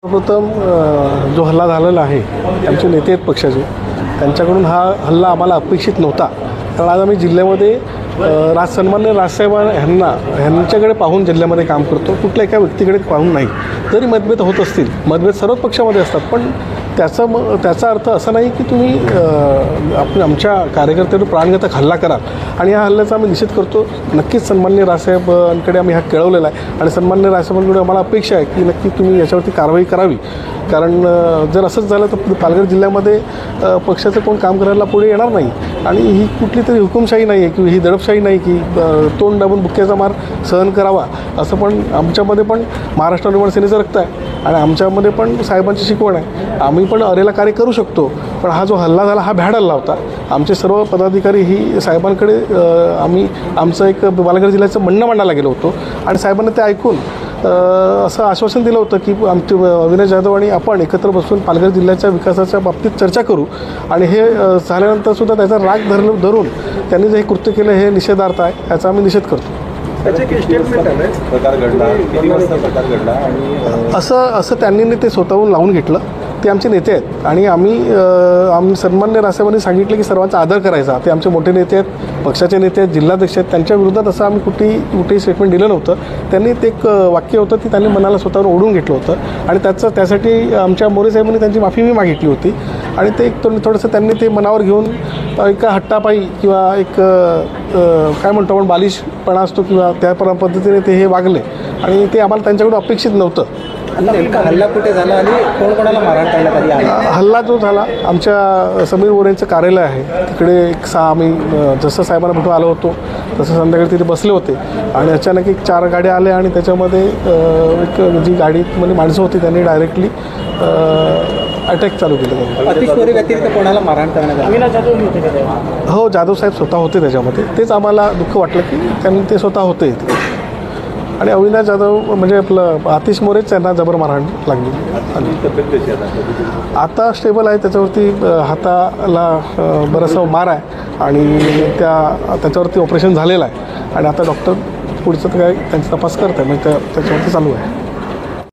सर्वप्रथम जो हल्ला झालेला आहे आमचे नेते आहेत पक्षाचे त्यांच्याकडून हा हल्ला आम्हाला अपेक्षित नव्हता. कारण आज आम्ही जिल्ह्यामध्ये सन्माननीय राजसाहेब ह्यांच्याकडे पाहून जिल्ह्यामध्ये काम करतो, कुठल्या एका व्यक्तीकडे पाहून नाही. जरी मतभेद होत असतील, मतभेद सर्वच पक्षामध्ये असतात, पण त्याचा अर्थ असा नाही की तुम्ही आमच्या कार्यकर्त्यांवर प्राणघातक हल्ला कराल. आणि या हल्ल्याचा आम्ही निषेध करतो. नक्कीच सन्माननीय राजसाहेबांकडे आम्ही हा कळवलेला आहे आणि सन्माननीय राजसाहेबांकडे आम्हाला अपेक्षा आहे की नक्की तुम्ही याच्यावरती कारवाई करावी. कारण जर असंच झालं तर पालघर जिल्ह्यामध्ये पक्षाचं कोण काम करायला पुढे येणार नाही. आणि ही कुठली तरी हुकुमशाही नाही आहे किंवा ही दडपशाही नाही की तोंड दाबून बुक्क्याचा मार सहन करावा. असं पण आमच्यामध्ये पण महाराष्ट्र नवनिर्माण सेनेचं रक्त आहे आणि आमच्यामध्ये पण साहेबांची शिकवण आहे. आम्ही पण अरेला कार्य करू शकतो, पण हा जो हल्ला झाला हा भ्याड हल्ला होता. आमचे सर्व पदाधिकारी ही साहेबांकडे आमचं एक पालघर जिल्ह्याचं म्हणणं मांडायला गेलो होतो आणि साहेबांना ते ऐकून असं आश्वासन दिलं होतं की आमचे अविनाश जाधव आणि आपण एकत्र बसून पालघर जिल्ह्याच्या विकासाच्या बाबतीत चर्चा करू. आणि हे झाल्यानंतरसुद्धा त्याचा राग धरून त्यांनी जे हे कृत्य केलं हे निषेधार्थ आहे. याचा आम्ही निषेध करतो. असं त्यांनी ते स्वतःहून लावून घेतलं. ते आमचे नेते आहेत आणि आम्ही सन्माननीय राजसाहेबांनी सांगितलं की सर्वांचा आदर करायचा. ते आमचे मोठे नेते आहेत, पक्षाचे नेते आहेत, जिल्हाध्यक्ष आहेत. त्यांच्या विरोधात असं आम्ही कुठेही स्टेटमेंट दिलं नव्हतं. त्यांनी ते एक वाक्य होतं ते त्यांनी मनाला स्वतःवर ओढून घेतलं होतं आणि त्यासाठी आमच्या मोरे साहेबांनी त्यांची माफी मी मागितली होती. आणि ते एक थोडंसं त्यांनी ते मनावर घेऊन एका हट्टापायी किंवा एक काय म्हणतो आपण बालिशपणा असतो किंवा त्या पद्धतीने ते हे वागले आणि ते आम्हाला त्यांच्याकडून अपेक्षित नव्हतं. हल्ला कुठे झाला आणि कोणाला मारहाण करण्यात आली? हल्ला जो झाला आमच्या समीर मोरेंचं कार्यालय आहे तिकडे आम्ही जसं साहेबांना भेटून आलो होतो तसं संध्याकाळी तिथे बसले होते आणि अचानक 4 गाड्या आल्या आणि त्याच्यामध्ये एक जी गाडीमध्ये माणसं होती त्यांनी डायरेक्टली अटॅक चालू केलं. अतिश मोरे व्यतिरिक्त कोणाला मारहाण करण्यात आली? हो, जाधव साहेब स्वतः होते त्याच्यामध्ये. तेच आम्हाला दुःख वाटलं की त्यांनी ते स्वतः होते आणि अविनाश जाधव म्हणजे आपलं आतिश मोरेच त्यांना जबर मारहाण लागली. आता स्टेबल आहे. त्याच्यावरती हाताला बराचसा मार आहे आणि त्याच्यावरती ऑपरेशन झालेलं आहे आणि आता डॉक्टर पुढचं काय त्यांचा तपास करत आहे म्हणजे त्याच्यावरती चालू आहे.